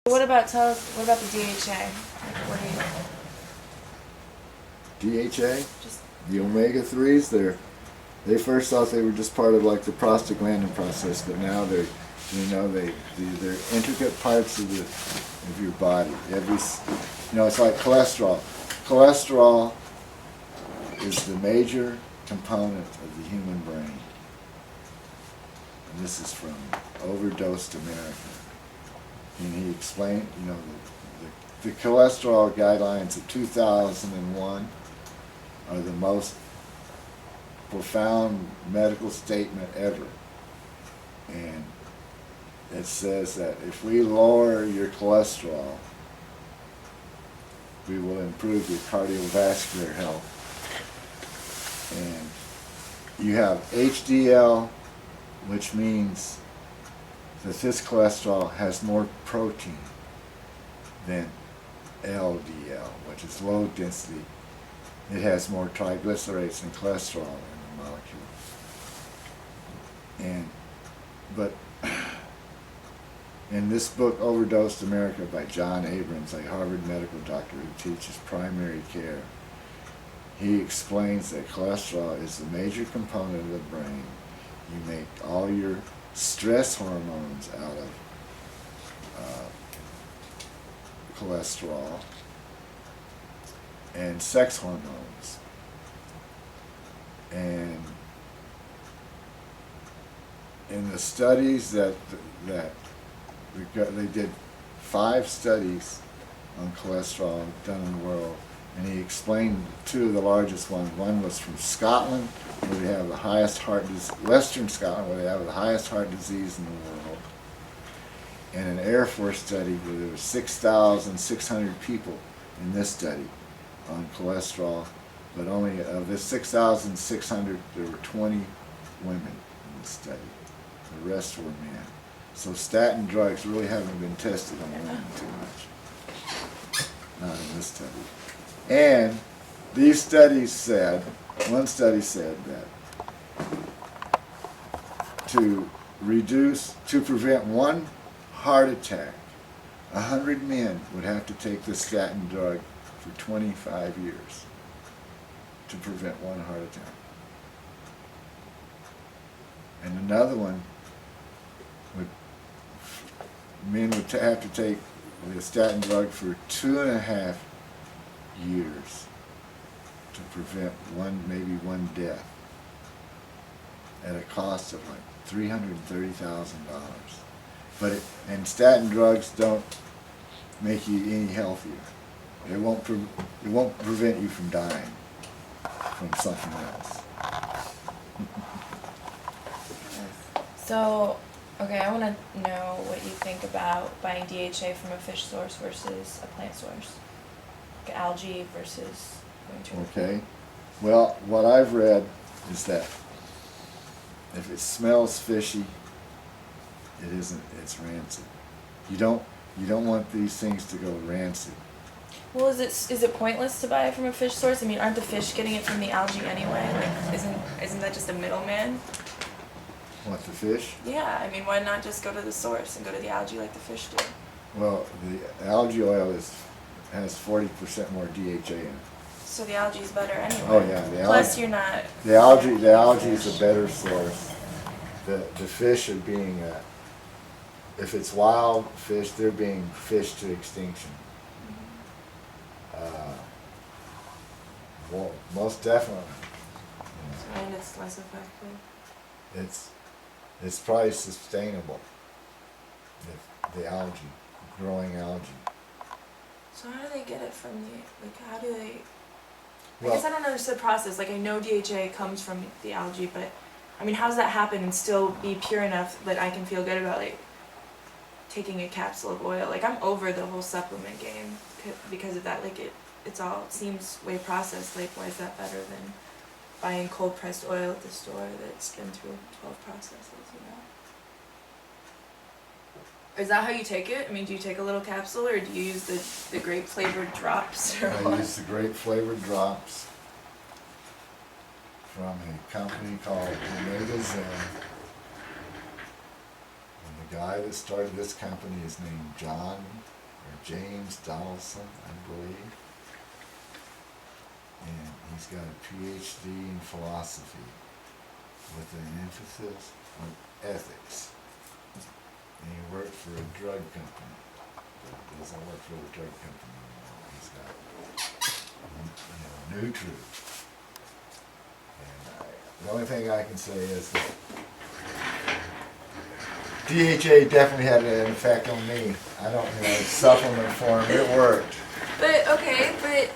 What about what about the DHA? Like, what do you DHA, just the omega-3s, they first thought they were just part of like the prostaglandin process, but now they're intricate parts of your body. It's like cholesterol. Cholesterol is the major component of the human brain. And this is from Overdosed America. And he explained, the cholesterol guidelines of 2001 are the most profound medical statement ever. And it says that if we lower your cholesterol, we will improve your cardiovascular health. And you have HDL, which means that this cholesterol has more protein than LDL, which is low density. It has more triglycerides and cholesterol in the molecule. But in this book, Overdosed America by John Abrams, a Harvard medical doctor who teaches primary care, he explains that cholesterol is the major component of the brain. You make all your stress hormones out of cholesterol and sex hormones. And in the studies that they did 5 studies on cholesterol done in the world, and he explained 2 of the largest ones. One was from Scotland, where they have the highest heart disease, Western Scotland, where they have the highest heart disease in the world, and an Air Force study where there were 6,600 people in this study on cholesterol, but only of the 6,600, there were 20 women in the study. The rest were men. So statin drugs really haven't been tested on women too much. Not in this study. And these studies said, one study said that to prevent one heart attack, 100 men would have to take the statin drug for 25 years to prevent one heart attack. And another one, men would have to take the statin drug for 2.5 years to prevent maybe one death at a cost of like $330,000. And statin drugs don't make you any healthier. It won't prevent you from dying from something else. So, okay, I want to know what you think about buying DHA from a fish source versus a plant source. Like algae versus going to a Okay. Well, what I've read is that if it smells fishy, it's rancid. You don't want these things to go rancid. Well, is it pointless to buy it from a fish source? I mean, aren't the fish getting it from the algae anyway? Like, isn't that just a middleman? What, the fish? Yeah, I mean, why not just go to the source and go to the algae like the fish do? Well, the algae oil has 40% more DHA in it. So the algae is better anyway. Oh yeah, Plus, you're not. The algae is a better source. The fish are being, if it's wild fish, they're being fished to extinction. Well, most definitely. And it's less effective. It's probably sustainable. The algae, growing algae. So how do they get it from how do they? Well, I guess I don't understand the process. Like, I know DHA comes from the algae, but I mean, how does that happen and still be pure enough that I can feel good about like taking a capsule of oil? Like, I'm over the whole supplement game because of that. Like, it seems way processed. Like, why is that better than buying cold pressed oil at the store that's been through 12 processes? Is that how you take it? I mean, do you take a little capsule, or do you use the grape flavored drops? Or I use the grape flavored drops from a company called Omega Zen. And the guy that started this company is named John James Donaldson, I believe. And he's got a PhD in philosophy with an emphasis on ethics. And he worked for a drug company. But he doesn't work for the drug company anymore. He's got, New Truth. And the only thing I can say is that DHA definitely had an effect on me. I don't, supplement form, it worked. But okay, but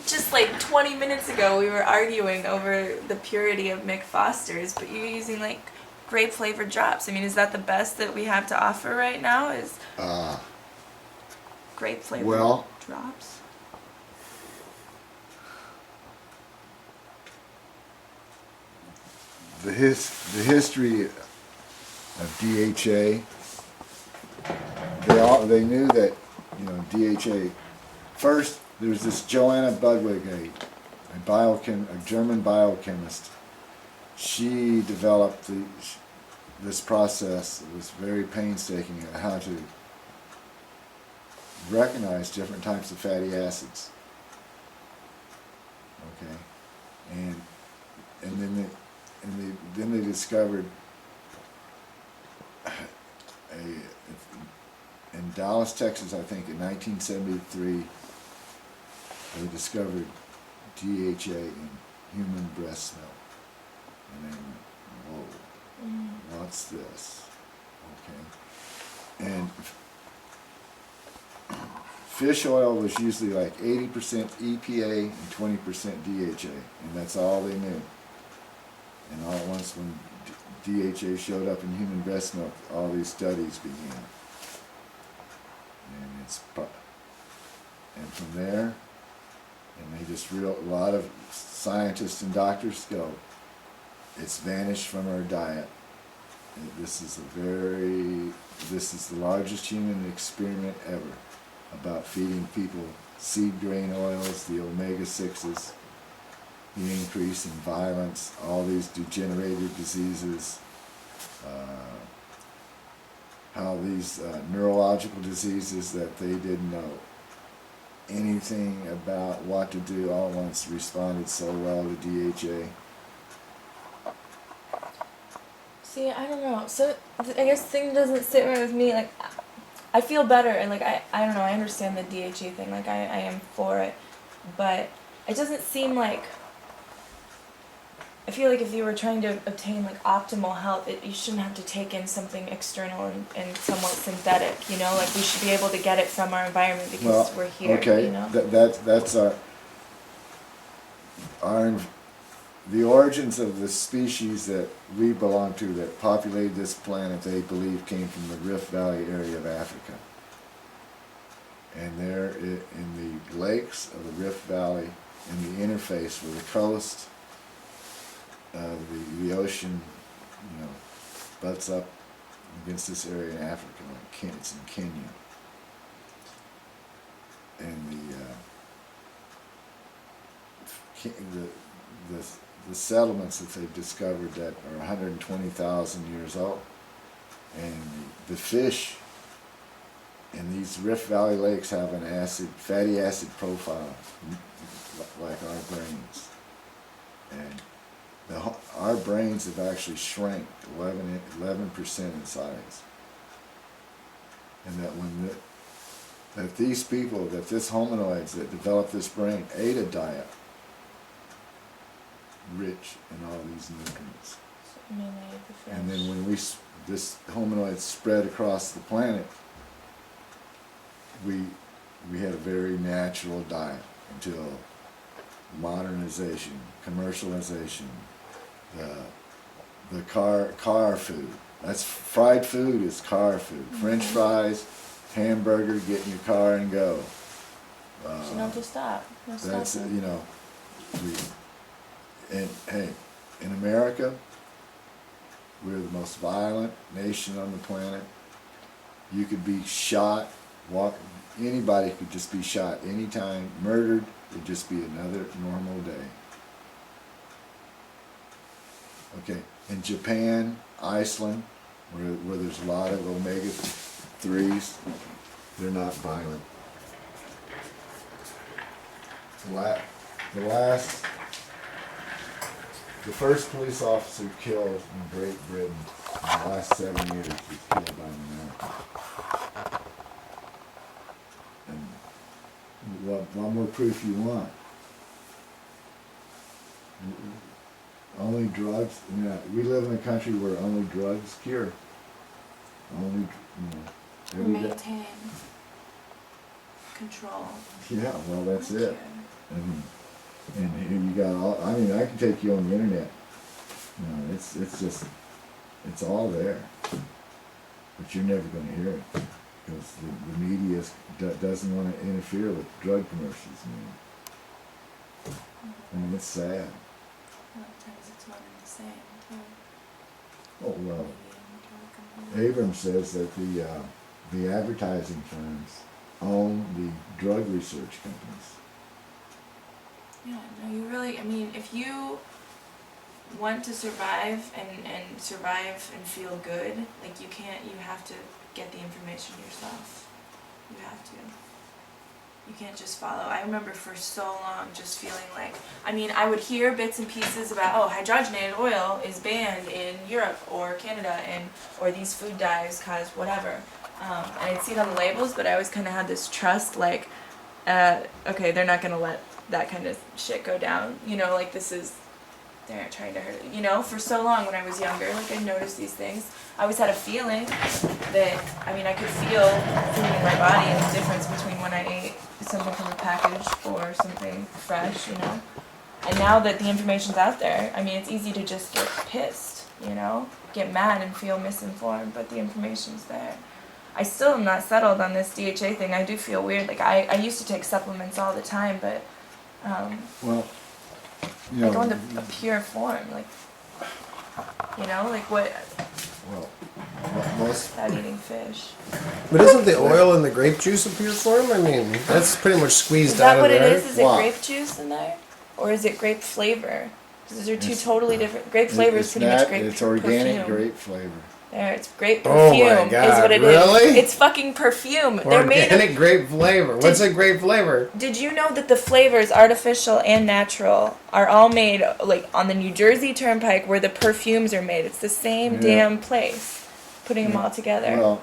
just like 20 minutes ago we were arguing over the purity of Mick Foster's, but you're using like grape flavored drops. I mean, is that the best that we have to offer right now? Is grape flavored drops? The history of DHA, they knew that, DHA, first there was this Joanna Budwig, a German biochemist. She developed this process. It was very painstaking at how to recognize different types of fatty acids. Okay, and then they discovered in Dallas, Texas, I think in 1973, they discovered DHA in human breast milk. And they went, whoa, what's this? Okay. And fish oil was usually like 80% EPA and 20% DHA, and that's all they knew. And all at once when DHA showed up in human breast milk, all these studies began. And from there, and a lot of scientists and doctors go, it's vanished from our diet. This is the largest human experiment ever about feeding people seed grain oils, the omega-6s, the increase in violence, all these degenerative diseases, how these neurological diseases that they didn't know anything about what to do, all at once responded so well to DHA. See, I don't know. So I guess the thing doesn't sit right with me. Like, I feel better, and like I don't know. I understand the DHA thing. Like I am for it, but it doesn't seem like. I feel like if you were trying to obtain like optimal health, you shouldn't have to take in something external and somewhat synthetic. Like we should be able to get it from our environment because we're here. Okay, that's the origins of the species that we belong to that populated this planet. They believe came from the Rift Valley area of Africa, and they're in the lakes of the Rift Valley, in the interface with the coast. The ocean, butts up against this area in Africa, like it's in Kenya. And the settlements that they've discovered that are 120,000 years old, and the fish in these Rift Valley lakes have an fatty acid profile, like our brains, and our brains have actually shrank 11% in size. And that these people, that this hominoids that developed this brain ate a diet rich in all these nutrients. And then when this hominoid spread across the planet, we had a very natural diet until modernization, commercialization, the car food. That's fried food is car food. Mm-hmm. French fries, hamburger, get in your car and go. So you don't have to stop. No that's stopping. And hey, in America, we're the most violent nation on the planet. You could be shot, anybody could just be shot anytime, murdered. It'd just be another normal day. Okay, in Japan, Iceland, where there's a lot of omega-3s, they're not violent. The first police officer killed in Great Britain in the last 7 years was killed by an American. And what more proof you want? Only drugs. We live in a country where only drugs cure. Only, every day. Maintain control. Yeah, well, that's Cure. it. And here you got all. I mean, I can take you on the internet. It's just, it's all there. But you're never going to hear it because the media doesn't want to interfere with drug commercials. I mean, it's sad. A lot of times it's one and the same. Too. Oh well. Maybe Abrams says that the advertising firms own the drug research companies. Yeah, no, you really, I mean, if you want to survive and survive and feel good, like you have to get the information yourself. You have to. You can't just follow. I remember for so long just feeling like, I mean, I would hear bits and pieces about, oh, hydrogenated oil is banned in Europe or Canada, or these food dyes cause whatever. And I'd see it on the labels, but I always kind of had this trust, like, okay, they're not going to let that kind of shit go down. Like they're not trying to hurt it. For so long when I was younger, like I noticed these things. I always had a feeling that, I mean, I could feel food in my body and the difference between when I ate something from a package or something fresh, And now that the information's out there, I mean, it's easy to just get pissed, get mad and feel misinformed, but the information's there. I still am not settled on this DHA thing. I do feel weird. Like, I used to take supplements all the time, but, Well, I go into a pure form, like what, Well, most. without eating fish. But isn't the oil in the grape juice a pure form? I mean, that's pretty much squeezed Is that out what of it there. is? Is it Why? grape juice in there? Or is it grape flavor? Those are two It's- totally different. Grape flavor is pretty much grape It's organic perfume. grape flavor. There, it's grape Oh my perfume is God, what it is. really? It's fucking perfume. They're made of, Organic grape flavor. What's a grape flavor? did you know that the flavors, artificial and natural, are all made like on the New Jersey Turnpike where the perfumes are made? It's the same Yeah. damn place. Putting them all together. Well,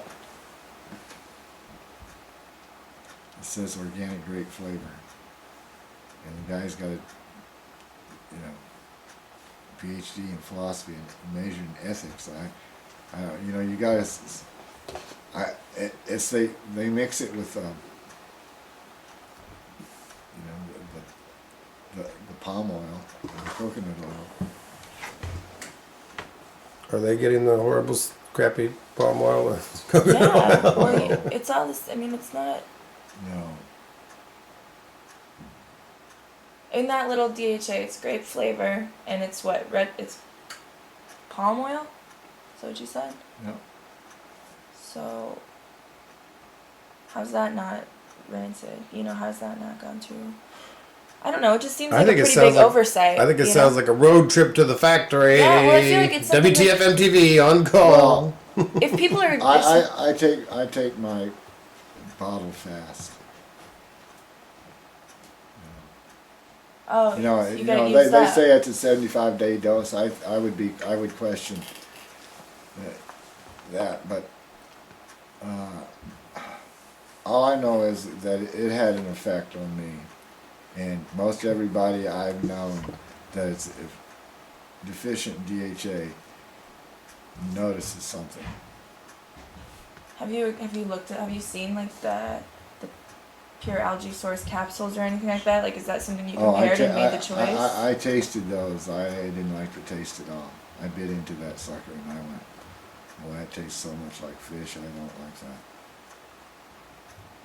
it says organic grape flavor, and the guy's got a, PhD in philosophy and major in ethics. You guys, it's they mix it with, the palm oil, and the coconut oil. Are they getting the horrible, crappy palm oil? Yeah. Well, it's all this. I mean, it's not. No, In that little DHA, it's grape flavor, and it's what red. It's palm oil. Is that what you said? no. So, how's that not rancid? How's that not gone through? I don't know. It just seems I like a think it pretty sounds big like- oversight. I think it sounds like a road trip to the factory. Yeah, well, I feel like it's something WTF MTV on call. if people are. I take my bottle fast. Oh, you gotta use they that. say it's a 75-day dose. I would question that, but all I know is that it had an effect on me, and most everybody I've known that is deficient in DHA notices something. Have you seen like the pure algae source capsules or anything like that? Like, is that something you compared and made the choice? I tasted those. I didn't like the taste at all. I bit into that sucker and I went, well, that tastes so much like fish. I don't like that.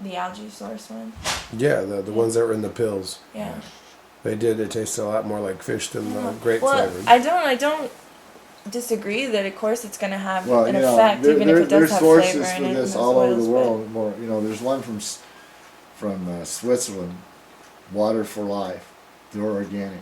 The algae source one. Yeah, the ones that were in the pills. Yeah. They did. It tasted a lot more like fish than the grape Well, flavored. I don't disagree that of course it's going to have Well, an effect, even if it does there's have sources flavor for in it. this and all those over the oils, world. More, there's one from Switzerland, Water for Life. They're organic.